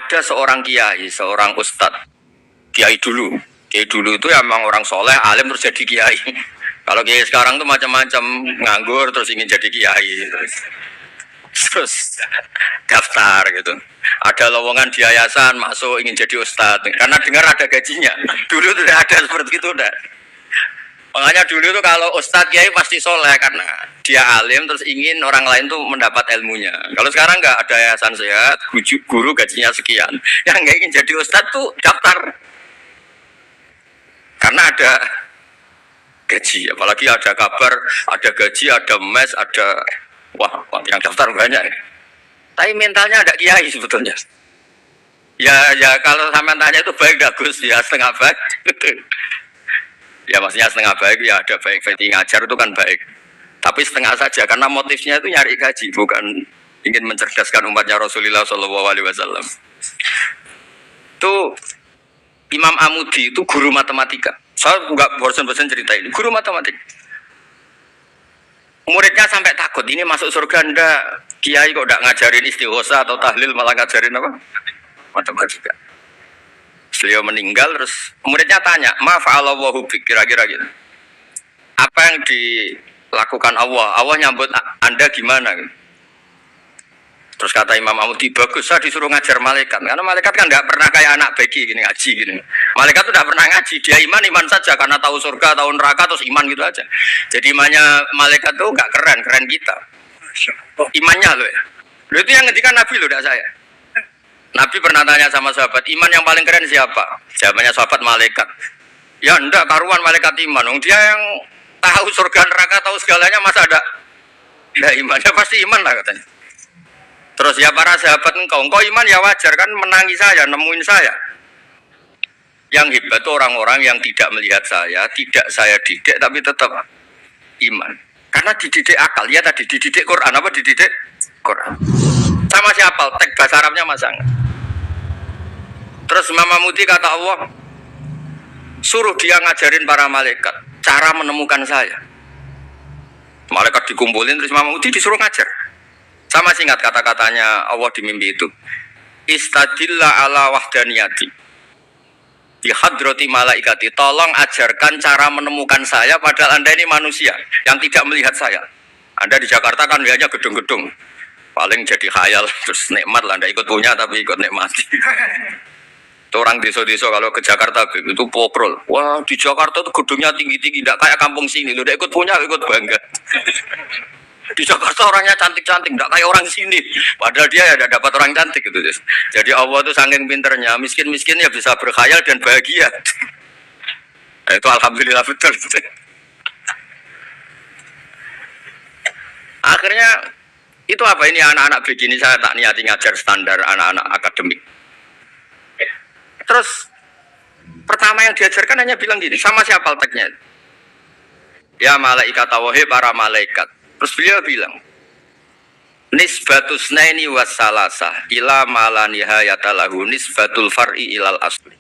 ada seorang kiai, seorang ustadz, kiai dulu. Kiai dulu itu ya memang orang soleh, alim terus jadi kiai. Kalau kiai sekarang tuh macam-macam, nganggur terus ingin jadi kiai, terus daftar gitu. Ada lowongan di yayasan masuk ingin jadi ustadz, karena dengar ada gajinya. Dulu tuh ada seperti itu, udah. Makanya dulu tuh kalau ustadz kiai pasti soleh karena dia alim terus ingin orang lain tuh mendapat ilmunya. Kalau sekarang nggak ada yayasan sehat, guru gajinya sekian. Yang nggak ingin jadi ustadz tuh daftar karena ada gaji. Apalagi ada kabar, ada gaji, ada mes, ada wah yang daftar banyak. Tapi mentalnya ada kiai sebetulnya. Ya kalau sama tanya itu baik dah Gus, ya setengah baik. Ya maksudnya setengah baik, ya ada baik ngajar itu kan baik. Tapi setengah saja karena motifnya itu nyari gaji, bukan ingin mencerdaskan umatnya Rasulullah SAW. Itu Imam Amudi itu guru matematika. Saya nggak bosan-bosan cerita ini. Guru matematika. Muridnya sampai takut, ini masuk surga ndak? Kiai kok ndak ngajarin istighosa atau tahlil malah ngajarin apa? Matematika. Beliau meninggal terus muridnya tanya, "Ma fa'alallahu bik?" Kira-kira gitu. Apa yang dilakukan Allah? Allah nyambut Anda gimana? Terus kata Imam Amudi, bagus, saya disuruh ngajar malaikat. Karena malaikat kan nggak pernah kayak anak beki gini ngaji gini. Malaikat tuh nggak pernah ngaji, dia iman saja karena tahu surga, tahu neraka, terus iman gitu aja. Jadi imannya malaikat tuh nggak keren kita. Imannya loh ya. Loh itu yang ngendikan Nabi loh, tidak saya. Nabi pernah tanya sama sahabat, iman yang paling keren siapa? Jawabannya sahabat malaikat. Ya enggak, karuan malaikat iman. Dia yang tahu surga neraka, tahu segalanya, masa ada? Nah imannya pasti iman lah katanya. Terus ya para sahabat engkau iman ya wajar kan menangi saya, nemuin saya. Yang hebat itu orang-orang yang tidak melihat saya, tidak saya didik, tapi tetap iman. Karena dididik akal, ya tadi dididik Quran, apa dididik Quran. Sama siapa? Teks bahasa Arabnya masang. Terus Imam Amudi kata Allah, suruh dia ngajarin para malaikat cara menemukan saya. Malaikat dikumpulin, terus Imam Amudi disuruh ngajar. Sama singkat kata-katanya Allah di mimpi itu. Istadillah ala wahdaniyati. Di hadrati malaikati. Tolong ajarkan cara menemukan saya padahal Anda ini manusia yang tidak melihat saya. Anda di Jakarta kan lihatnya gedung-gedung. Paling jadi khayal terus nikmat lah. Anda ikut punya tapi ikut nikmati. Itu orang desa-desa kalau ke Jakarta itu pokrol. Wah di Jakarta tuh gedungnya tinggi-tinggi. Tidak kayak kampung sini. Lu udah ikut punya ikut bangga. Di Jakarta orangnya cantik-cantik, tidak kayak orang sini. Padahal dia ya tidak dapat orang cantik gitu. Jadi Allah itu saking pinternya, miskin-miskin ya bisa berkhayal dan bahagia. Itu alhamdulillah betul. Akhirnya itu apa ini anak-anak begini saya tak niati ngajar standar anak-anak akademik. Terus pertama yang diajarkan hanya bilang gini, sama siapa teknya? Ya malaikat tawahib para malaikat. Terus beliau bilang, nisbatus naini wassalasah ila malanihayatalahu nisbatul far'i ilal asli.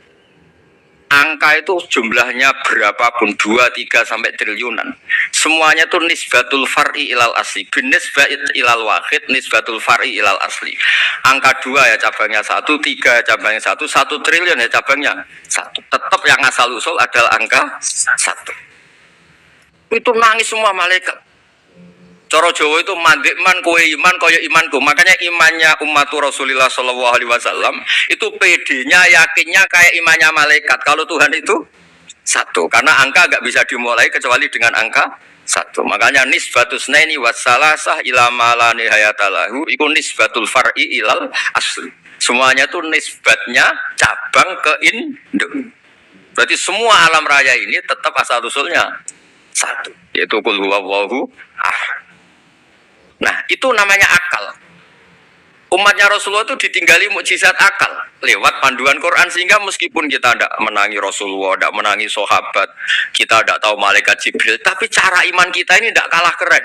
Angka itu jumlahnya berapapun 2, 3 sampai triliunan. Semuanya itu nisbatul far'i ilal asli. Bin nisbat ilal wahid nisbatul far'i ilal asli. Angka 2 ya cabangnya 1, 3 ya cabangnya 1, 1 triliun ya cabangnya 1. Tetap yang asal usul adalah angka 1. Itu nangis semua malaikat. Cara Jawa itu mandikman kowe iman kaya imanku. Makanya imannya umat Rasulullah SAW itu PD-nya, yakinnya kayak imannya malaikat. Kalau Tuhan itu 1, karena angka gak bisa dimulai kecuali dengan angka 1. Makanya nisbatus naini wassalasah ila malani hayatalahu iku nisbatul far'i ilal asli. Semuanya itu nisbatnya cabang ke induk. Berarti semua alam raya ini tetap asal usulnya 1, yaitu qul huwallahu ahad. Nah itu namanya akal. Umatnya Rasulullah itu ditinggali mukjizat akal lewat panduan Quran, sehingga meskipun kita tidak menangi Rasulullah, tidak menangi sahabat, kita tidak tahu malaikat Jibril, tapi cara iman kita ini tidak kalah keren.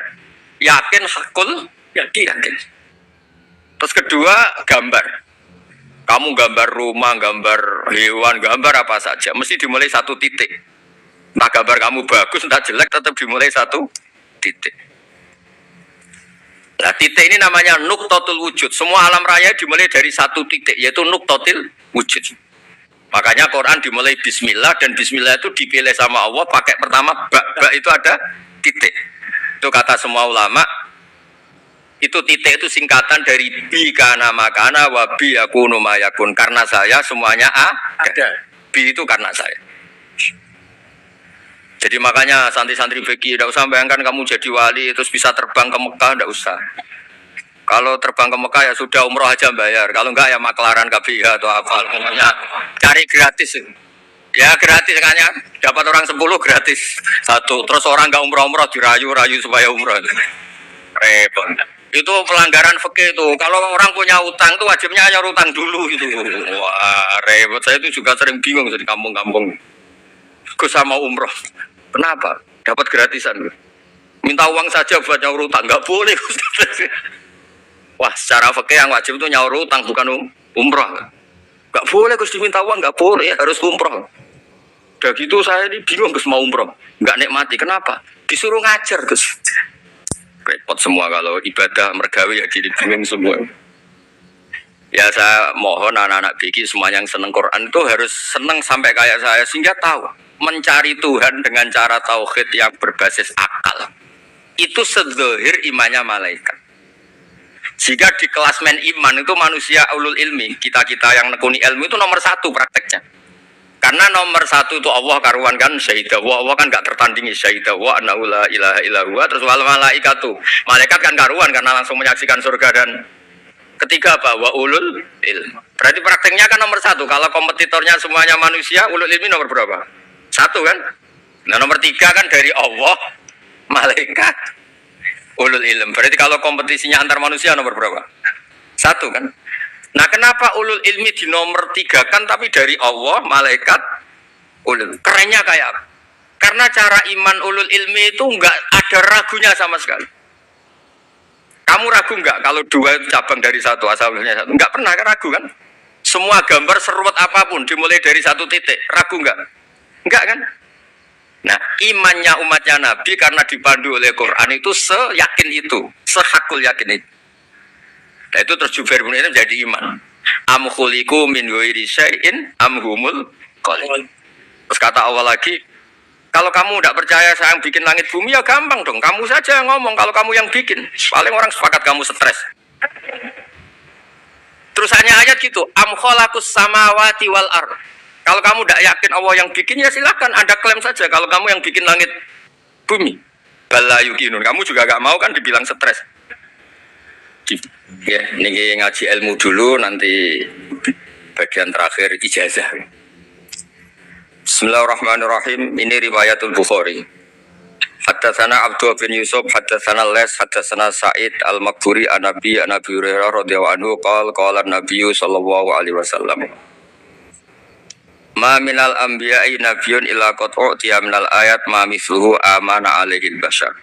Yakin hakul, yakin. Terus kedua gambar. Kamu gambar rumah, gambar hewan, gambar apa saja, mesti dimulai 1 titik. Entah gambar kamu bagus, entah jelek, tetap dimulai 1 titik. Nah, titik ini namanya nuqtatul wujud. Semua alam raya dimulai dari satu titik, yaitu nuqtatil wujud. Makanya Quran dimulai bismillah, dan bismillah itu dipilih sama Allah pakai pertama ba itu ada titik. Itu kata semua ulama. Itu titik itu singkatan dari bi kana makana wa bi yakunu mayakun. Karena saya semuanya ada. Bi itu karena saya. Jadi makanya santri-santri fikih tidak usah bayangkan kamu jadi wali terus bisa terbang ke Mekah, tidak usah. Kalau terbang ke Mekah ya sudah umroh aja bayar. Kalau enggak ya maklaran KBH atau apa. Pokoknya cari gratis. Ya gratis kan ya. Dapat orang 10 gratis satu. Terus orang enggak umroh-umroh dirayu-rayu supaya umroh. Repot. Itu pelanggaran fikih itu. Kalau orang punya utang itu wajibnya nyaur utang dulu gitu. Wah repot. Saya itu juga sering bingung di kampung-kampung. Gue sama umroh. Kenapa? Dapat gratisan. Minta uang saja buat nyaur utang. Enggak boleh. Wah, secara fikih yang wajib itu nyaur utang bukan umroh. Enggak boleh Gus diminta uang, enggak boleh, harus umroh. Udah gitu saya ini bingung Gus mau umroh. Enggak nikmati. Kenapa? Disuruh ngajar Gus. Repot semua kalau ibadah mergawe ya jadi bingung semua. Ya saya mohon anak-anak BK semuanya yang seneng Quran itu harus seneng sampai kayak saya sehingga tahu mencari Tuhan dengan cara tauhid yang berbasis akal itu sedzahir imannya malaikat. Jika di klasmen iman itu manusia ulul ilmi, kita-kita yang nekuni ilmu itu nomor 1 prakteknya. Karena nomor 1 itu Allah karuan kan syahidah wa, Allah kan gak tertandingi syahidah wa annahu la ilaha illa huwa, terus wal malaikatu. Malaikat kan karuan karena langsung menyaksikan surga, dan ketiga apa? Wa ulul ilmi. Berarti prakteknya kan nomor 1. Kalau kompetitornya semuanya manusia, ulul ilmi nomor berapa? 1 kan? Nah nomor 3 kan dari Allah, malaikat, ulul ilm. Berarti kalau kompetisinya antar manusia nomor berapa? 1 kan? Nah kenapa ulul ilmi di nomor 3 kan tapi dari Allah, malaikat, ulul. Kerennya kayak apa? Karena cara iman ulul ilmi itu enggak ada ragunya sama sekali. Kamu ragu enggak kalau 2 cabang dari 1 asalnya 1? Enggak pernah kan ragu kan? Semua gambar seruat apapun dimulai dari 1 titik, ragu enggak? Enggak kan? Nah, imannya umatnya Nabi karena dipandu oleh Quran itu seyakin itu, sehakul yakin itu. Nah, itu terus Jubair bin Mut'im jadi iman. Am khuliqu min ghairi syai'in am humul khaliqun. Terus kata Allah lagi, kalau kamu tidak percaya saya yang bikin langit bumi ya gampang dong. Kamu saja yang ngomong kalau kamu yang bikin. Paling orang sepakat kamu stres. Terus hanya ayat gitu, am khalaqus samawati wal ardh. Kalau kamu tidak yakin Allah yang bikin ya silahkan Anda klaim saja kalau kamu yang bikin langit bumi. Bala yukinun. Kamu juga gak mau kan dibilang stres. Ya, ini ngaji ilmu dulu, nanti bagian terakhir ijazah. Bismillahirrahmanirrahim. Ini riwayatul Bukhari. Haddatsana Abdullah bin Yusuf, haddatsana Les, haddatsana Sa'id al-Maqburi an Nabi Hurairah radhiyallahu anhu qala Nabi sallallahu alaihi wasallam. Ma minal anbiya'i nabiyyun illa qad u'tiya minal ayat ma mithluhu amana alaihi al-bashar.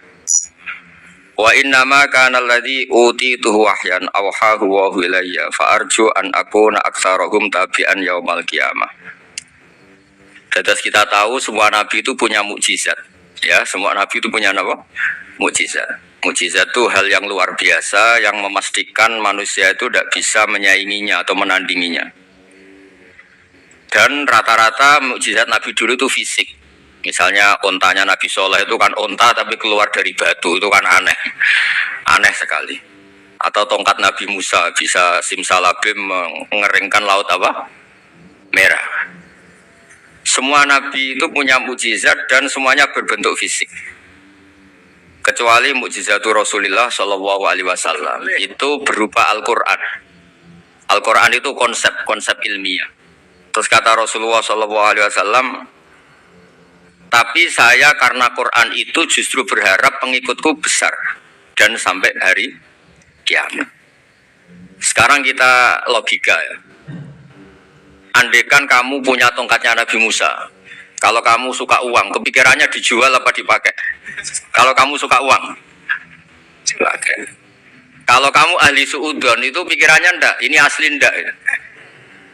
Wa inna ma kana alladhi utituhu wahyan awhahu wa ilayya fa arju an akuna aktsarahum tabi'an yaumal qiyamah. Terus kita tahu semua nabi itu punya mukjizat. Ya, semua nabi itu punya apa? Mukjizat. Mukjizat itu hal yang luar biasa yang memastikan manusia itu tidak bisa menyainginya atau menandinginya. Dan rata-rata mukjizat Nabi dulu itu fisik. Misalnya ontanya Nabi Soleh itu kan onta tapi keluar dari batu, itu kan aneh. Aneh sekali. Atau tongkat Nabi Musa bisa simsalabim mengeringkan laut apa? Merah. Semua Nabi itu punya mukjizat dan semuanya berbentuk fisik. Kecuali mukjizatul Rasulullah Shallallahu Alaihi Wasallam itu berupa Al-Quran. Al-Quran itu konsep ilmiah. Terus kata Rasulullah SAW, tapi saya karena Quran itu justru berharap pengikutku besar dan sampai hari kiamat. Sekarang kita logika ya. Andaikan kamu punya tongkatnya Nabi Musa, kalau kamu suka uang, kepikirannya dijual apa dipakai? Kalau kamu suka uang, dipakai. Kalau kamu ahli suudon itu pikirannya ndak, ini asli ndak ya.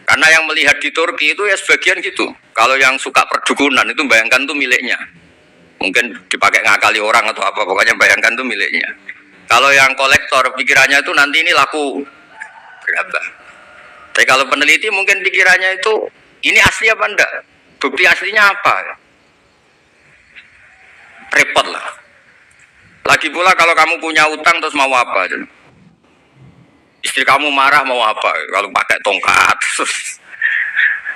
Karena yang melihat di Turki itu ya sebagian gitu. Kalau yang suka perdukunan itu bayangkan itu miliknya. Mungkin dipakai ngakali orang atau apa, pokoknya bayangkan itu miliknya. Kalau yang kolektor pikirannya itu nanti ini laku berapa. Tapi kalau peneliti mungkin pikirannya itu ini asli apa enggak? Bukti aslinya apa? Repot lah. Lagi pula kalau kamu punya utang terus mau apa? Istri kamu marah mau apa? Kalau pakai tongkat.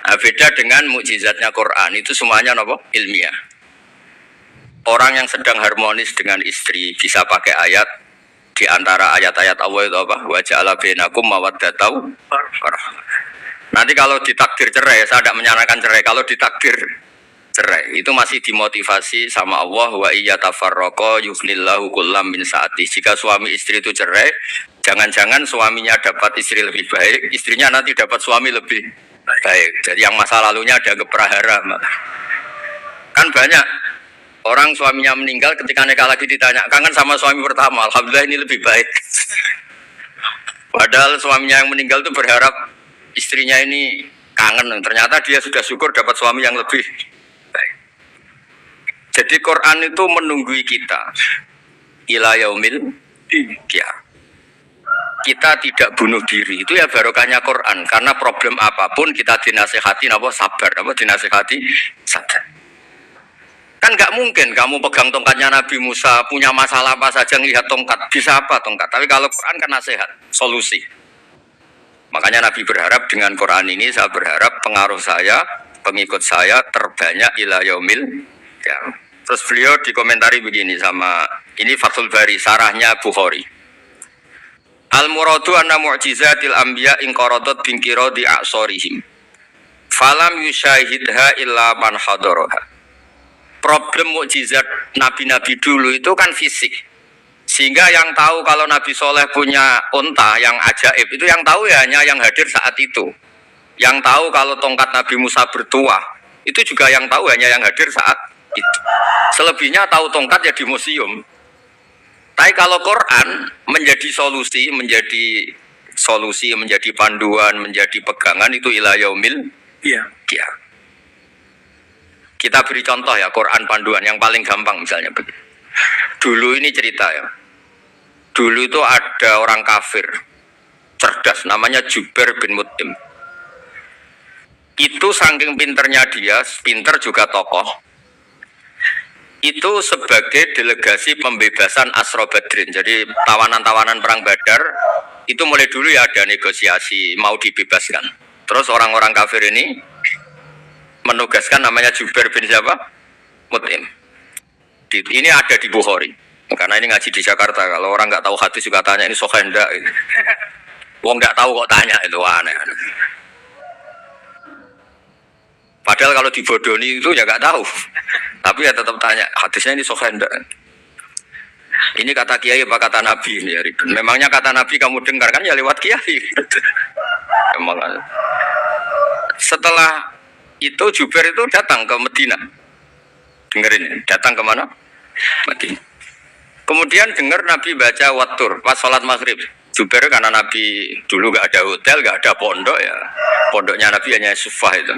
Nah, beda dengan mukjizatnya Quran itu semuanya apa? Ilmiah. Orang yang sedang harmonis dengan istri bisa pakai ayat di antara ayat-ayat Allah itu apa? Wa ja'ala bainakum mawaddatan warahmah. Nanti kalau ditakdir cerai, saya tidak menyarankan cerai. Kalau ditakdir cerai, itu masih dimotivasi sama Allah wa iyyatafarraqa yughnillahu kullam min sa'ati. Jika suami istri itu cerai, jangan-jangan suaminya dapat istri lebih baik, istrinya nanti dapat suami lebih baik. Jadi yang masa lalunya ada keprahara. Kan banyak orang suaminya meninggal ketika nikah lagi ditanya, kangen sama suami pertama, alhamdulillah ini lebih baik. Padahal suaminya yang meninggal itu berharap istrinya ini kangen, ternyata dia sudah syukur dapat suami yang lebih baik. Jadi Quran itu menunggui kita ila yaumil qiyamah. Kita tidak bunuh diri, itu ya barokahnya Quran. Karena problem apapun kita dinasihati apa sabar, apa dinasihati sabar. Kan nggak mungkin kamu pegang tongkatnya Nabi Musa, punya masalah apa saja ngelihat tongkat, bisa apa tongkat. Tapi kalau Quran kan nasihat, solusi. Makanya Nabi berharap dengan Quran ini, saya berharap pengaruh saya, pengikut saya terbanyak ila yaumil qiyamah. Terus beliau dikomentari begini sama, ini Fathul Bari, sarahnya Bukhari. Al-muradu anna mu'jizatil anbiya inqaradat binqiradi a'sorihim. Falam yusyahidha illa man hadaraha. Problem mukjizat nabi-nabi dulu itu kan fisik. Sehingga yang tahu kalau Nabi Soleh punya unta yang ajaib itu yang tahu ya hanya yang hadir saat itu. Yang tahu kalau tongkat Nabi Musa bertuah itu juga yang tahu hanya yang hadir saat itu. Selebihnya tahu tongkat ya di museum. Tapi kalau Quran menjadi solusi, menjadi panduan, menjadi pegangan itu ila yaumil qiyamah. Kita beri contoh ya Quran panduan yang paling gampang misalnya begini. Dulu ini cerita ya. Dulu itu ada orang kafir cerdas namanya Jubair bin Mut'im. Itu saking pinternya dia, pinter juga tokoh. Itu sebagai delegasi pembebasan Asra Badrin. Jadi tawanan-tawanan perang Badar itu mulai dulu ya ada negosiasi mau dibebaskan. Terus orang-orang kafir ini menugaskan namanya Jubair bin siapa? Mut'im. Ini ada di Bukhari. Karena ini ngaji di Jakarta. Kalau orang nggak tahu hadis juga tanya ini sahih enggak? Wong nggak tahu kok tanya itu aneh. Padahal kalau dibodoni itu ya nggak tahu. Tapi ya tetap tanya hadisnya ini sahih enggak? Ini kata kiai apa kata nabi ini ya Ridwan. Memangnya kata nabi kamu dengar kan ya lewat kiai. Emang. Setelah itu Jubair itu datang ke Medina. Dengerin, datang ke mana? Medina. Kemudian dengar Nabi baca Wattur pas sholat maghrib. Jubair karena Nabi dulu gak ada hotel, gak ada pondok ya. Pondoknya Nabi hanya sufah itu.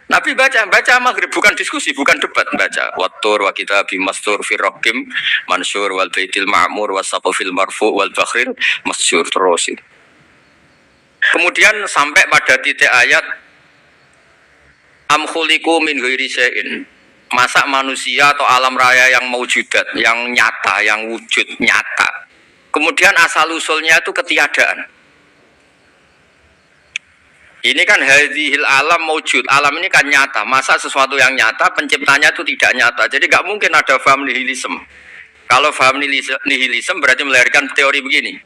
Nabi baca maghrib, bukan diskusi, bukan debat, baca Wattur wa kitabim mastur fir raqim mansur wal baitil ma'mur wasaqfil marfu wal bakhril masyhur terus. Kemudian sampai pada titik ayat am khuliqu min ghairi syai'in. Masa manusia atau alam raya yang maujudat, yang nyata, yang wujud nyata. Kemudian asal usulnya itu ketiadaan. Ini kan hadhil alam maujud, alam ini kan nyata. Masa sesuatu yang nyata penciptanya itu tidak nyata. Jadi nggak mungkin ada faham nihilisme. Kalau faham nihilisme berarti melahirkan teori begini.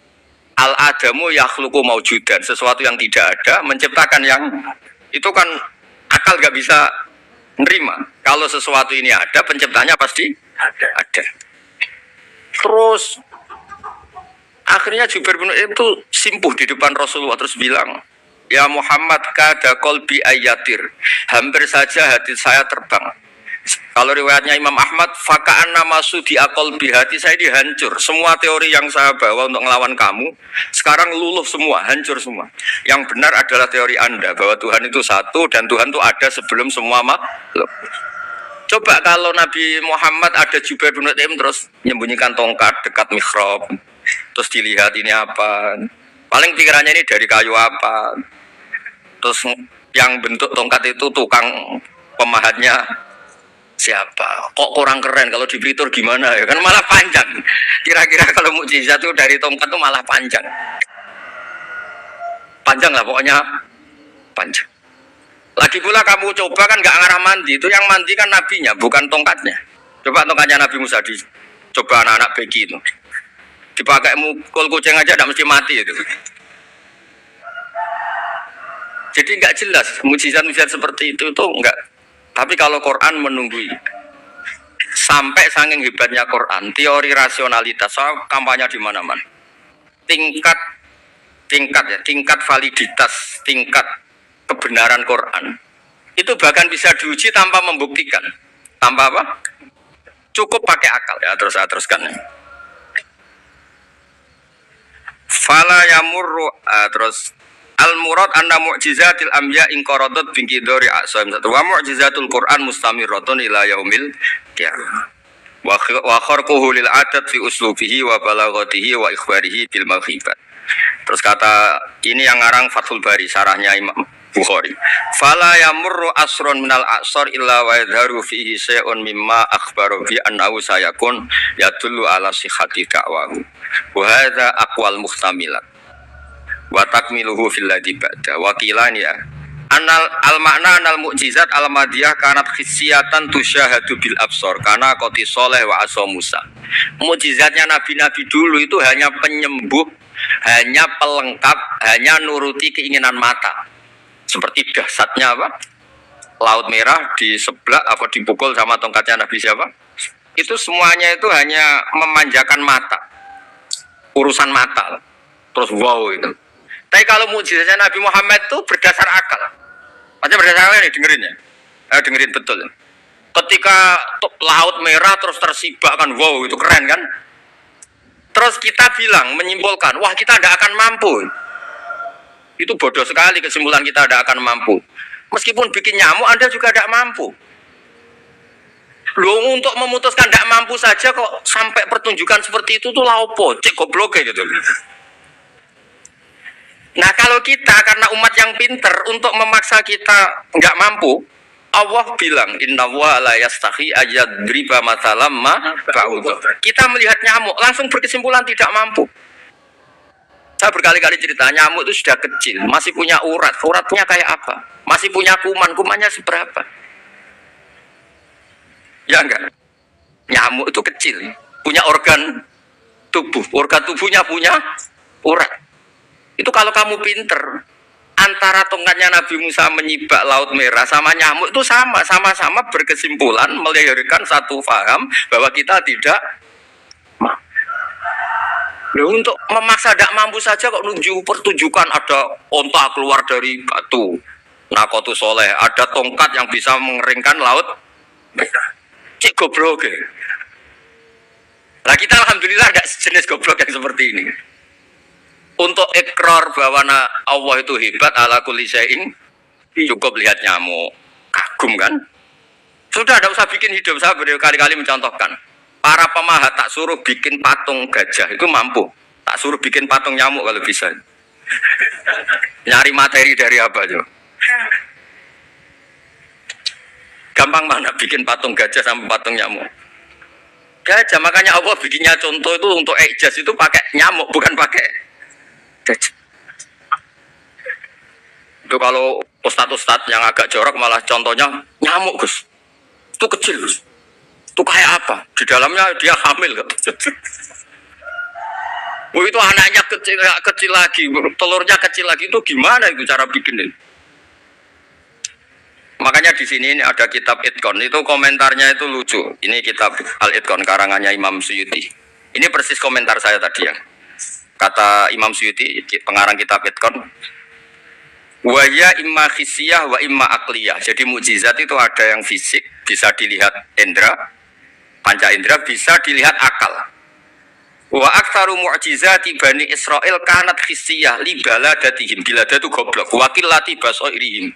Al adamu yakhluqu maujudan, sesuatu yang tidak ada menciptakan yang itu kan akal nggak bisa nerima. Kalau sesuatu ini ada, penciptanya pasti ada. Terus akhirnya Jubair bin Mut'im itu simpuh di depan Rasulullah terus bilang, ya Muhammad kada qalbi ayatir, hampir saja hati saya terbang. Kalau riwayatnya Imam Ahmad, faka'anna masudi qalbi, hati saya dihancur. Semua teori yang saya bawa untuk melawan kamu sekarang luluh semua, hancur semua. Yang benar adalah teori Anda bahwa Tuhan itu satu dan Tuhan itu ada sebelum semua makhluk. Coba kalau Nabi Muhammad ada Jubair bin Mut'im terus menyembunyikan tongkat dekat mihrab, terus dilihat ini apa. Paling pikirannya ini dari kayu apa. Terus yang bentuk tongkat itu tukang pemahatnya siapa? Kok kurang keren kalau di Blitar gimana ya? Kan malah panjang. Kira-kira kalau mukjizat itu dari tongkat itu malah panjang. Panjang lah pokoknya panjang. Lagi pula kamu coba kan nggak ngarah mandi, itu yang mandi kan nabinya, bukan tongkatnya. Coba tongkatnya Nabi Musa coba anak-anak beki itu. Dipakai mukul kucing aja tidak mesti mati itu. Jadi nggak jelas mujizat-mujizat seperti itu nggak. Tapi kalau Quran menunggui sampai saking hebatnya Quran, teori rasionalitas soal kampanye di mana-mana. Tingkat validitas, tingkat kebenaran Quran itu bahkan bisa diuji tanpa membuktikan. Tanpa apa? Cukup pakai akal ya. Teruskan. Fala yamurru terus al-murad anna mu'jizatil anbiya in qaradat bi qidari a'sam wa mu'jizatul Qur'an mustamiratun ila yaumil qiyamah. Wa kharquhu lil adat fi uslubihi wa balaghatihi wa ikhbarihi bil maghibat. Terus kata ini yang ngarang Fathul Bari sarahnya Imam Bukhari. Fala yamurru asrun minal a'sar illa wa yadharu fihi syai'un mimma akhbaru bi annahu sayakun yadullu ala sihhati da'wahu. Wa hadza aqwal muhtamilat. Wa takmiluhu fil ladzi ba'da wa qilan ya anal al makna anal mukjizat al madiyah kanat khissiyatan tusyahadu bil absar kana qati soleh wa asa Musa. Mukjizatnya nabi-nabi dulu itu hanya penyembuh, hanya pelengkap, hanya nuruti keinginan mata. Seperti dahsyatnya apa? Laut Merah di sebelah apa dipukul sama tongkatnya Nabi siapa? Itu semuanya itu hanya memanjakan mata. Urusan mata. Terus wow itu. Tapi kalau mukjizatnya Nabi Muhammad itu berdasar akal. Macam berdasar akal nih dengerin ya. Dengerin betul. Ketika Laut Merah terus tersibak kan, wow itu keren kan. Terus kita bilang menyimpulkan, wah kita tidak akan mampu. Itu bodoh sekali kesimpulan kita tidak akan mampu. Meskipun bikin nyamuk Anda juga tidak mampu. Loh untuk memutuskan tidak mampu saja kok sampai pertunjukan seperti itu tuh laupo, cek goblok gitu. Nah kalau kita karena umat yang pinter untuk memaksa kita nggak mampu, Allah bilang Inna wa la yastahi ayadriba mathalam ma ba'udhu. Kita melihat nyamuk langsung berkesimpulan tidak mampu. Saya berkali-kali cerita nyamuk itu sudah kecil, masih punya uratnya kayak apa, masih punya kumannya seberapa. Ya enggak, nyamuk itu kecil, punya organ tubuhnya punya urat. Itu kalau kamu pinter, antara tongkatnya Nabi Musa menyibak Laut Merah sama nyamuk itu sama-sama berkesimpulan melahirkan satu faham bahwa kita tidak mampu. Loh, untuk memaksa tidak mampu saja kok pertunjukan ada onta keluar dari batu, nakotu soleh, ada tongkat yang bisa mengeringkan Laut Merah. Cik goblok ya. Nah kita alhamdulillah ada jenis goblok yang seperti ini. Untuk ikrar bahwa Allah itu hebat ala kulli syai'in, cukup lihat nyamuk, kagum kan? Sudah tidak usah bikin hidup. Saya berkali-kali mencontohkan. Para pemahat tak suruh bikin patung gajah itu mampu. Tak suruh bikin patung nyamuk kalau bisa. Nyari materi dari apa coba? Gampang mana bikin patung gajah sama patung nyamuk? Gajah, makanya Allah bikinnya contoh itu untuk ijaz itu pakai nyamuk bukan pakai. Itu kalau ustadz-ustadz yang agak jorok malah contohnya nyamuk Gus. Itu kecil Gus. Itu kayak apa? Di dalamnya dia hamil kan? Oh itu anaknya kecil lagi, telurnya kecil lagi, itu gimana itu cara bikin ini? Makanya di sini ini ada kitab Itqan, itu komentarnya itu lucu. Ini kitab Al-Itqan karangannya Imam Suyuti. Ini persis komentar saya tadi ya. Kata Imam Suyuti, pengarang kitab Itqan, wa ya imma khissiyah wa imma aqliyah. Jadi mukjizat itu ada yang fisik, bisa dilihat indra, panca indra, bisa dilihat akal. Wa aktsaru mu'jizati Bani Israil kanat khissiyah li baladatihim. Bilada itu goblok, wakil lati basoirihim.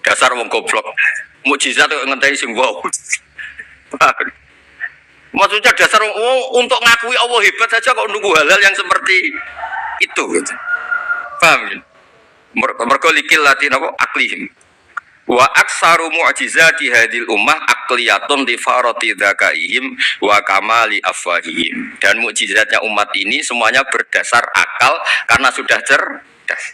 Dasar wong goblok. Mukjizat itu ngenteni sing wow. Maksudnya dasar untuk ngakui Allah hebat saja kok nunggu hal-hal yang seperti itu gitu. Paham ya? Mergo likil latin apa aklihim. Wa aksaru mu'jizati hadil ummah akliyatun li farati dzakaihim wa kamali afwahihim. Dan mukjizatnya umat ini semuanya berdasar akal karena sudah cerdas.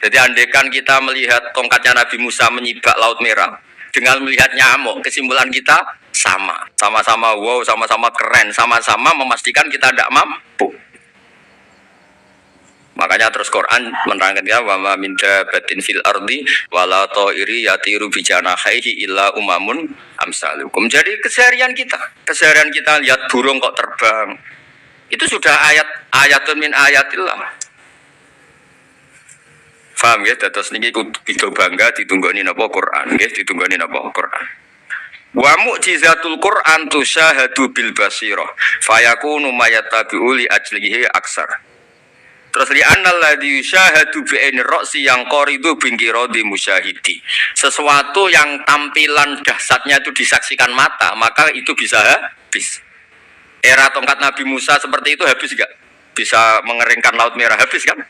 Jadi andaikan kita melihat tongkatnya Nabi Musa menyibak Laut Merah dengan melihat nyamuk, kesimpulan kita sama-sama wow, sama-sama keren, sama-sama memastikan kita tidak mampu. Makanya terus Quran menerangkan ya wa ma min dabatin fil ardi wala ta'iri yatiru bi janahihi illa umamun amsalukum. Jadi keseharian kita lihat burung kok terbang. Itu sudah ayatun min ayatillah. Paham ya? Dados niki kudu bangga ditunggoni napa Quran, nggih ditunggoni napa Quran. Wa mu'jizatul Quran tusyahadu bil basirah fayakunu mayatabi'u li ajlihi aksar. Terus li annal ladzi yusyahadu bi ainir ra'si yang qaridu bingkiradi musyahidi. Sesuatu yang tampilan dahsyatnya itu disaksikan mata, maka itu bisa habis. Era tongkat Nabi Musa seperti itu habis enggak? Bisa mengeringkan Laut Merah habis kan?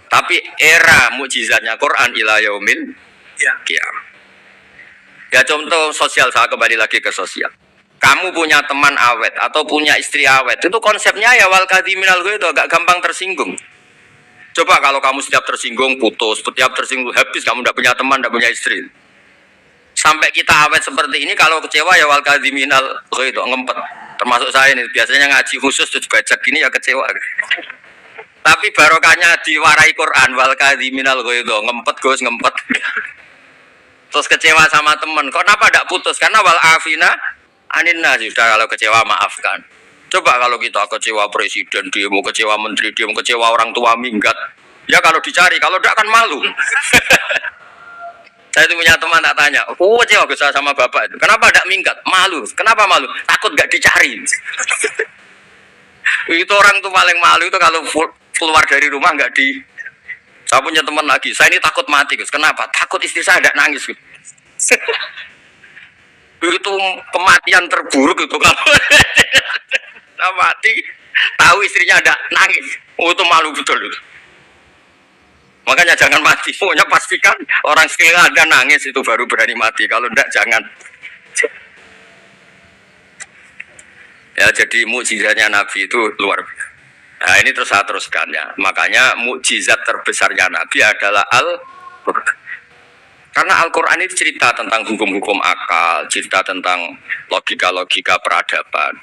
Tapi era mukjizatnya Quran ila yaumil qiyamah. Ya contoh sosial, saya kembali lagi ke sosial. Kamu punya teman awet atau punya istri awet, itu konsepnya ya wal kadhiminal ghaiz, itu agak gampang tersinggung. Coba kalau kamu setiap tersinggung putus, setiap tersinggung habis, kamu tidak punya teman, tidak punya istri. Sampai kita awet seperti ini, kalau kecewa ya wal kadhiminal ghaiz, itu ngempet. Termasuk saya ini, biasanya ngaji khusus terus baca gini ya kecewa. Tapi barokahnya diwarai Quran wal kadhiminal ghaiz, ngempet Gus, ngempet. Terus kecewa sama teman, kok kenapa tidak putus? Karena wal afina aninna, sudah kalau kecewa maafkan. Coba kalau kita kecewa presiden demo, kecewa menteri demo, kecewa orang tua minggat, ya kalau dicari, kalau tidak kan malu. Saya itu punya teman tak tanya, kecewa Gus sama bapak itu, kenapa tidak minggat? Malu. Kenapa malu? Takut nggak dicari. Itu orang tuh paling malu itu kalau keluar dari rumah nggak di. Saya punya teman lagi, saya ini takut mati Gus. Kenapa? Takut istri saya tidak nangis Gus. Itu kematian terburuk itu kalau mati tahu istrinya ada nangis, itu malu betul itu. Makanya jangan mati, pokoknya pastikan orang sekeliling ada nangis itu baru berani mati, kalau tidak jangan. Ya jadi mukjizatnya Nabi itu luar biasa. Nah ini terus saya teruskan ya, makanya mukjizat terbesarnya Nabi adalah Al-Quran. Karena Al-Quran itu cerita tentang hukum-hukum akal, cerita tentang logika-logika peradaban.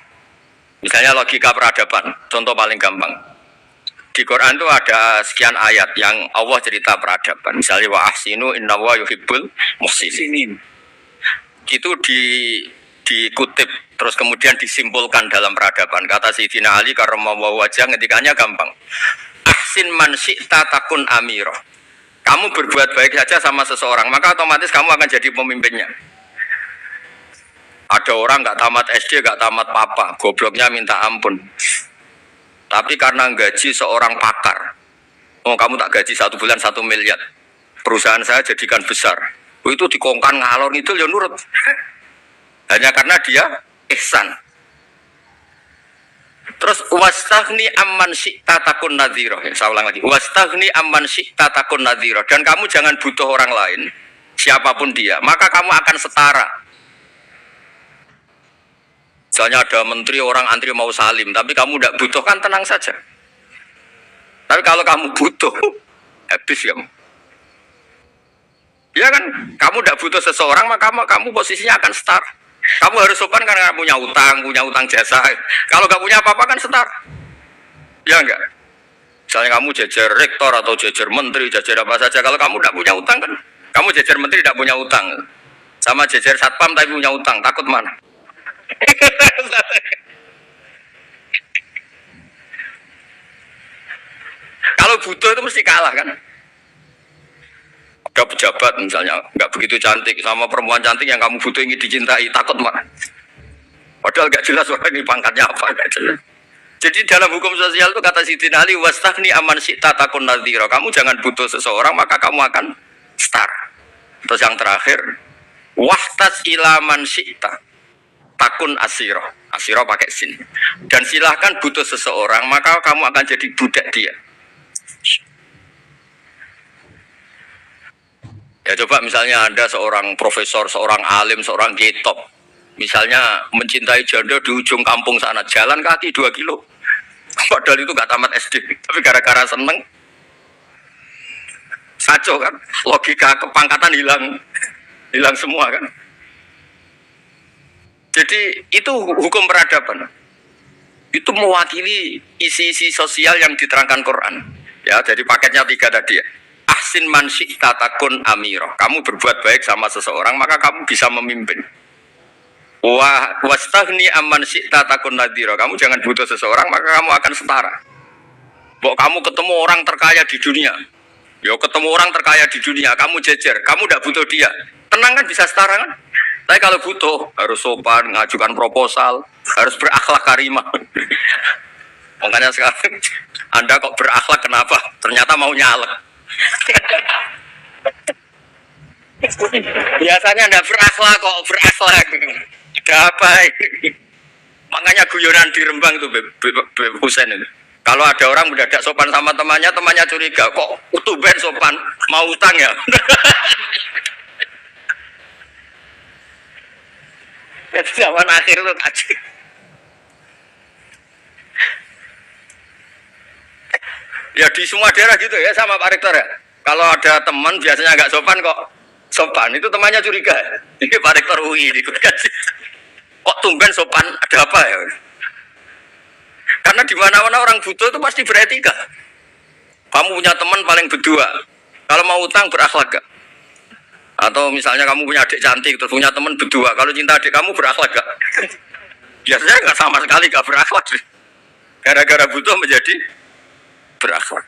Misalnya logika peradaban, contoh paling gampang. Di Quran itu ada sekian ayat yang Allah cerita peradaban. Misalnya wa ahsinu innallaha yuhibbul muhsinin. Itu dikutip terus kemudian disimpulkan dalam peradaban. Kata Sayyidina Ali karramallahu wajhah ngendikannya gampang. Ahsin man syi'ta takun amirah. Kamu berbuat baik saja sama seseorang, maka otomatis kamu akan jadi pemimpinnya. Ada orang nggak tamat SD, nggak tamat papa, gobloknya minta ampun. Tapi karena gaji seorang pakar, oh kamu tak gaji 1 bulan 1 miliar, perusahaan saya jadikan besar. Oh, itu dikongkan ngalor itu ya nurut. Hanya karena dia ihsan. Terus wastaghni amman syi'ta takun nadhira. Saya ulang lagi. Wastaghni amman syi'ta takun nadhira. Dan kamu jangan butuh orang lain, siapapun dia, maka kamu akan setara. Misalnya ada menteri orang antri mau salim, tapi kamu tidak butuh, kan tenang saja. Tapi kalau kamu butuh, habis ya. Ya kan, kamu tidak butuh seseorang, maka kamu posisinya akan setara. Kamu harus sopan karena punya utang jasa. Kalau nggak punya apa-apa kan setara. Ya enggak? Misalnya kamu jajar rektor atau jajar menteri, jajar apa saja. Kalau kamu tidak punya utang kan, kamu jajar menteri tidak punya utang. Sama jajar satpam tapi punya utang, takut mana? Kalau butuh itu mesti kalah kan? Ada pejabat misalnya nggak begitu cantik sama perempuan cantik yang kamu butuh ingin dicintai, takut mana? Padahal nggak jelas orang ini pangkatnya apa, nggak jelas. Jadi dalam hukum sosial itu kata Sayyidina Ali wastaghni amman syi'ta takun nadhira. Kamu jangan butuh seseorang maka kamu akan setara. Terus yang terakhir wahtas ila man syi'ta takun asira. Asiro pakai sin. Dan silahkan butuh seseorang, maka kamu akan jadi budak dia. Ya coba misalnya Anda seorang profesor, seorang alim, seorang getop. Misalnya mencintai janda di ujung kampung sana, jalan kaki 2 kilo. Padahal itu gak tamat SD, tapi gara-gara seneng, saco kan, logika kepangkatan hilang semua kan. Jadi itu hukum peradaban. Itu mewakili isi-isi sosial yang diterangkan Quran. Ya, jadi paketnya 3 tadi ya. Ahsin man syi'ta takun amirah. Kamu berbuat baik sama seseorang, maka kamu bisa memimpin. Wastaghni amman syi'ta takun nadhira. Kamu jangan butuh seseorang, maka kamu akan setara. Bok kamu ketemu orang terkaya di dunia. Yo ketemu orang terkaya di dunia, kamu jejer, kamu tidak butuh dia. Tenang kan bisa setara kan? Tapi kalau butuh, harus sopan, ngajukan proposal, harus berakhlak karimah. Makanya sekarang, Anda kok berakhlak kenapa? Ternyata mau nyalek. Biasanya Anda berakhlak kok berakhlak. Ada apa ini? Makanya guyonan di Rembang itu, Beb Husain itu. Kalau ada orang mendadak sopan sama temannya, temannya curiga. Kok utuben sopan, mau utang ya? Zaman akhir itu kaji. Ya di semua daerah gitu ya sama Pak Rektor ya. Kalau ada teman biasanya nggak sopan kok sopan, itu temannya curiga. Ini Pak Rektor UI ikut kaji. Kok tumben sopan, ada apa ya? Karena di mana-mana orang butuh itu pasti beretika. Kamu punya teman paling berdua. Kalau mau utang berakhlak gak? Atau misalnya kamu punya adik cantik, terus punya teman berdua. Kalau cinta adik kamu berakhlak gak? Biasanya nggak sama sekali gak berakhlak. Gara-gara butuh menjadi berakhlak.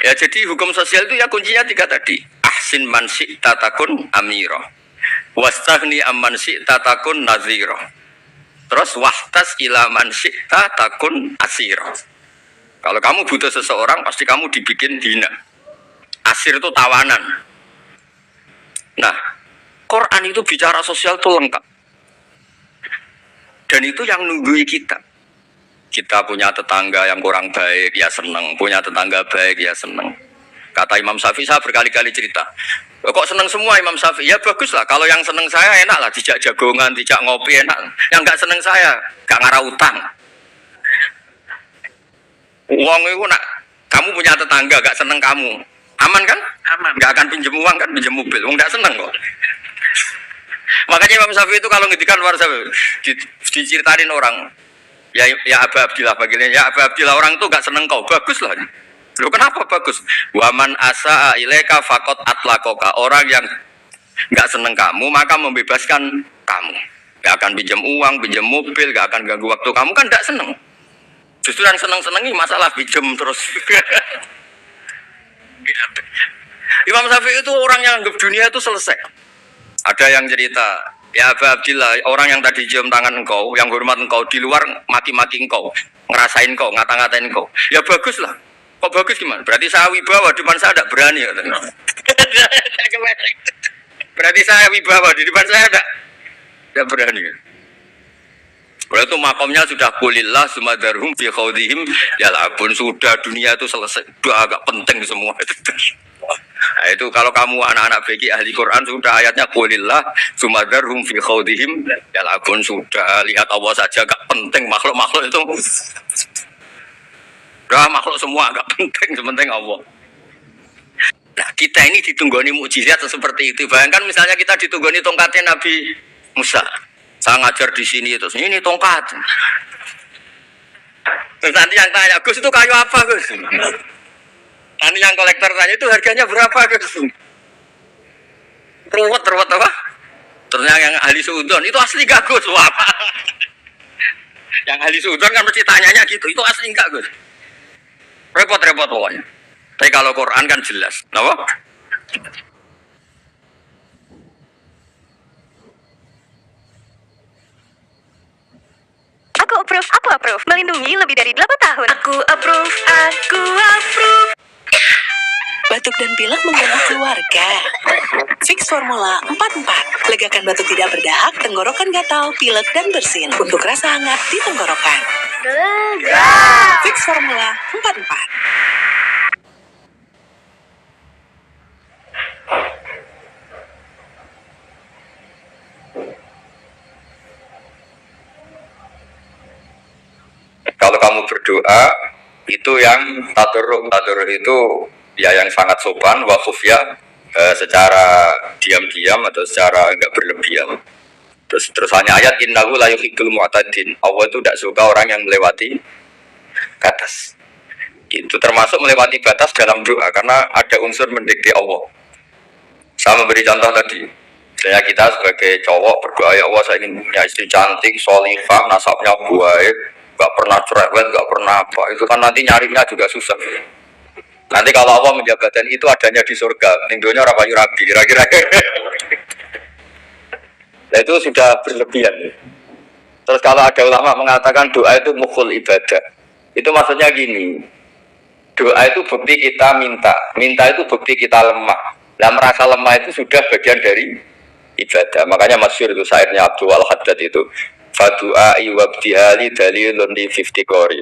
Ya jadi hukum sosial itu ya kuncinya 3 tadi. Ahsin man syi'ta takun amirah. Wastaghni amman syi'ta takun nadhira. Terus wahtas ila man syi'ta takun asira. Kalau kamu butuh seseorang pasti kamu dibikin hina. Asir itu tawanan. Nah, Quran itu bicara sosial itu lengkap. Dan itu yang nunggui kita. Kita punya tetangga yang kurang baik, ya seneng. Punya tetangga baik, ya seneng. Kata Imam Syafi'i, saya berkali-kali cerita. Kok seneng semua Imam Syafi'i? Ya bagus lah. Kalau yang seneng saya enak lah. Dijak jagongan, dijak ngopi enak. Yang gak seneng saya, gak ngarah utang. Uang itu nak, kamu punya tetangga gak seneng kamu. Aman kan? Aman. Gak akan pinjem uang kan, pinjem mobil. Uang gak seneng kok. Makanya Imam Syafi'i itu kalau ngedikan luar Syafi'i, diceritain orang. Ya Aba Abdillah bagiannya. Ya Aba Abdillah orang itu gak seneng kau. Bagus lah. Loh kenapa bagus? Waman asa ilaika fakot atlakoka. Orang yang nggak seneng kamu maka membebaskan kamu. Gak akan pinjam uang, pinjam mobil, gak akan ganggu waktu kamu kan nggak seneng. Justru yang seneng-senengi masalah pinjam terus. Imam Syafi'i itu orang yang anggap dunia itu selesai. Ada yang cerita, ya Aba Abdillah, orang yang tadi cium tangan engkau, yang hormat engkau di luar maki-maki engkau, ngerasain engkau, ngata-ngatain engkau. Ya bagus lah. Kok bagus gimana? Berarti saya wibawa, di depan saya tidak berani. Berarti saya wibawa, di depan saya tidak berani. Berarti itu makomnya sudah kulillah sumadarhum fi khawdihim ya labun. Sudah dunia itu selesai, sudah agak penting semua itu. Nah itu kalau kamu anak-anak bagi ahli Quran sudah ayatnya kulillah sumadarhum fi khawdihim ya labun. Sudah lihat Allah saja agak penting, makhluk-makhluk itu. Udah makhluk semua agak penting, sepenting Allah. Nah kita ini ditunggoni mukjizat seperti itu. Bayangkan misalnya kita ditunggoni tongkatnya Nabi Musa. Saya ngajar di sini terus ini tongkat. Terus nanti yang tanya, Gus itu kayu apa Gus? Nanti yang kolektor tanya itu harganya berapa Gus? Ruwet apa? Ternyata yang ahli suudon itu asli gak Gus? Wah, apa? Yang ahli suudon kan mesti tanyanya gitu, itu asli enggak Gus? Repot-repot pokoknya. Tapi kalau Quran kan jelas. Kenapa? Aku approve. Melindungi lebih dari 8 tahun. Aku approve. Batuk dan pilek mengganggu keluarga. Fix Formula 44. Legakan batuk tidak berdahak, tenggorokan gatal, pilek, dan bersin. Untuk rasa hangat di tenggorokan. Fix Formula 44. Kalau kamu berdoa itu yang tadarruk itu ya yang sangat sopan, wakuf ya secara diam-diam atau secara enggak berlebihan. Terus hanya ayat innahu la yuhibbul mu'tadin. Allah itu tidak suka orang yang melewati batas. Itu termasuk melewati batas dalam doa karena ada unsur mendekati Allah. Saya memberi contoh tadi. Misalnya kita sebagai cowok berdoa, ya Allah saya ingin punya istri cantik, sholihah, nasabnya baik, gak pernah cerewet, gak pernah apa. Itu kan nanti nyarinya juga susah. Nanti kalau Allah menjabatkan itu adanya di surga, tinggalnya rapayu rabi, kira-kira. Nah itu sudah berlebihan. Terus kalau ada ulama mengatakan doa itu mukhul ibadah, itu maksudnya gini, doa itu bukti kita minta itu bukti kita lemah. Nah merasa lemah itu sudah bagian dari ibadah. Makanya masyhur itu syairnya Abdul Al-Haddad itu, fadu'ai wabdihali dalilun li fiftikori.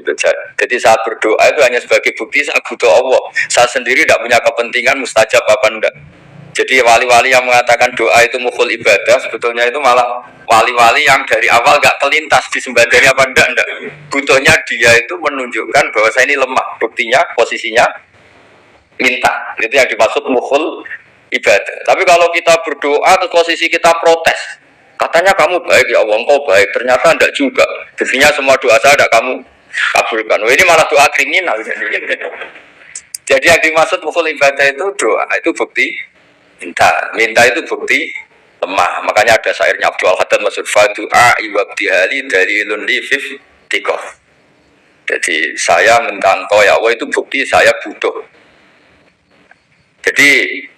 Jadi saat berdoa itu hanya sebagai bukti saya butuh Allah. Saya sendiri tidak punya kepentingan mustajab apa enggak. Jadi wali-wali yang mengatakan doa itu mukhul ibadah, sebetulnya itu malah wali-wali yang dari awal enggak kelintas disembadani apa enggak. Butuhnya dia itu menunjukkan bahwa saya ini lemah. Buktinya posisinya minta. Itu yang dimaksud mukhul ibadah. Tapi kalau kita berdoa terus posisi kita protes, katanya kamu baik ya Allah, engkau baik, ternyata enggak juga. Buktinya semua doa saya enggak kamu kabulkan. Ini malah doa kriminal. Jadi yang dimaksud mukhul ibadah itu doa itu bukti minta itu bukti lemah. Makanya ada syairnya Abdul Al-Haddad maksud fadu'a iwabdihali dalilun li fiftikor. Jadi saya minta engkau ya Allah itu bukti saya butuh. Jadi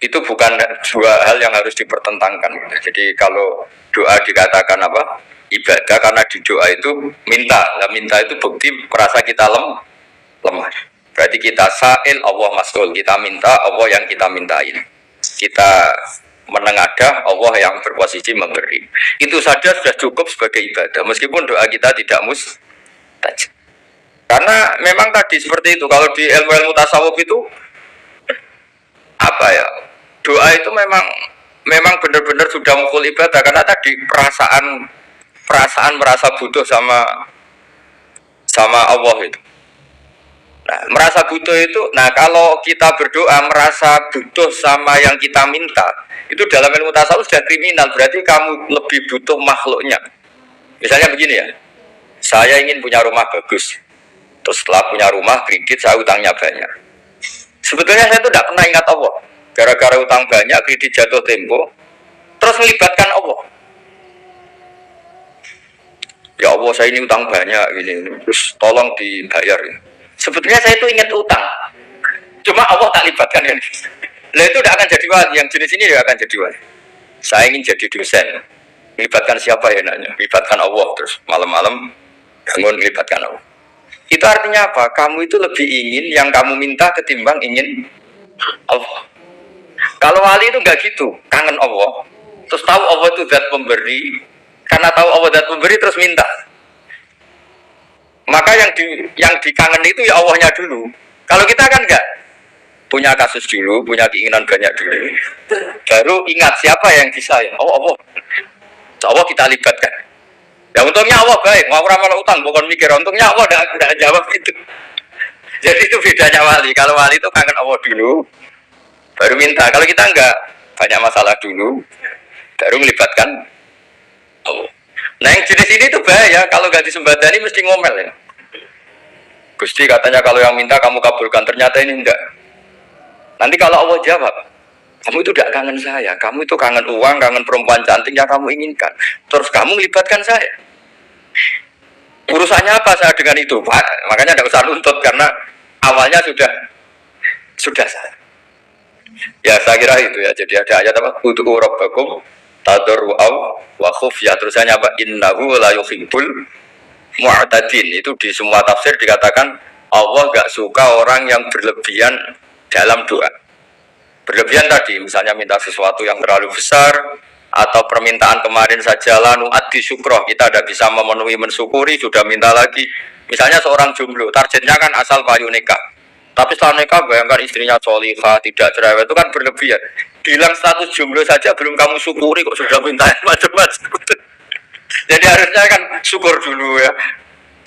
itu bukan dua hal yang harus dipertentangkan. Jadi kalau doa dikatakan apa? Ibadah karena di doa itu minta. Nah, minta itu bukti merasa kita lemah. Berarti kita sa'il Allah mas'ul. Kita minta Allah yang kita mintain. Kita menengadah Allah yang berposisi memberi. Itu saja sudah cukup sebagai ibadah. Meskipun doa kita tidak mustajab. Karena memang tadi seperti itu. Kalau di ilmu-ilmu tasawuf itu apa ya, doa itu memang benar-benar sudah mukul ibadah karena tadi perasaan merasa butuh sama Allah itu. Nah, merasa butuh itu, nah kalau kita berdoa merasa butuh sama yang kita minta, itu dalam ilmu tasawuf sudah kriminal, berarti kamu lebih butuh makhluknya. Misalnya begini ya, saya ingin punya rumah bagus, terus setelah punya rumah kredit saya utangnya banyak. Sebetulnya saya itu tidak pernah ingat Allah. Gara-gara utang banyak, kredit jatuh tempo, terus melibatkan Allah. Ya Allah, saya ini utang banyak, ini terus tolong dibayar. Sebetulnya saya itu ingat utang, cuma Allah tak libatkan kan. Nah itu tidak akan jadi wali. Yang jenis ini tidak akan jadi wali. Saya ingin jadi dosen, melibatkan siapa ya nanya? Melibatkan Allah, terus malam-malam bangun melibatkan Allah. Itu artinya apa? Kamu itu lebih ingin yang kamu minta ketimbang ingin Allah. Kalau wali itu enggak gitu, kangen Allah. Terus tahu Allah itu zat pemberi, karena tahu Allah zat pemberi terus minta. Maka yang dikangen itu ya Allahnya dulu. Kalau kita kan enggak, punya kasus dulu, punya keinginan banyak dulu, baru ingat siapa yang disayang. Allah. Allah kita libatkan. Ya untungnya Allah baik, mau ramal utang bukan mikir, untungnya Allah tidak jawab itu. Jadi itu bedanya wali. Kalau wali itu kangen Allah dulu, baru minta. Kalau kita enggak, banyak masalah dulu, baru melibatkan Allah. Nah yang jenis ini tuh bahaya. Kalau enggak disembadani mesti ngomel ya. Gusti katanya kalau yang minta kamu kabulkan, ternyata ini enggak. Nanti kalau Allah jawab, kamu itu tidak kangen saya, kamu itu kangen uang, kangen perempuan cantik yang kamu inginkan. Terus kamu melibatkan saya. Urusannya apa saya dengan itu, Pak? Makanya tidak usah nuntut karena awalnya sudah saya. Ya saya kira itu ya. Jadi ada ayat apa? Ud'u rabbakum tadarru'aw wa khufya. Terusannya apa? Innahu la yuhibbul mu'tadin. Itu di semua tafsir dikatakan Allah enggak suka orang yang berlebihan dalam doa. Berlebihan tadi, misalnya minta sesuatu yang terlalu besar, atau permintaan kemarin saja lanu adi syukroh, kita tidak bisa memenuhi mensyukuri, sudah minta lagi. Misalnya seorang jomblo, targetnya kan asal payu nikah. Tapi setelah nikah bayangkan istrinya solihah, tidak cerewet, itu kan berlebihan. Bilang status jomblo saja belum kamu syukuri kok sudah minta yang macam-macam. Jadi harusnya kan syukur dulu ya.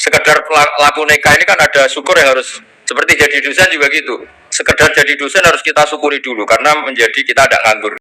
Sekedar laku nikah ini kan ada syukur yang harus, seperti jadi dosen juga gitu. Sekedar jadi dosen harus kita syukuri dulu karena menjadi kita tidak nganggur.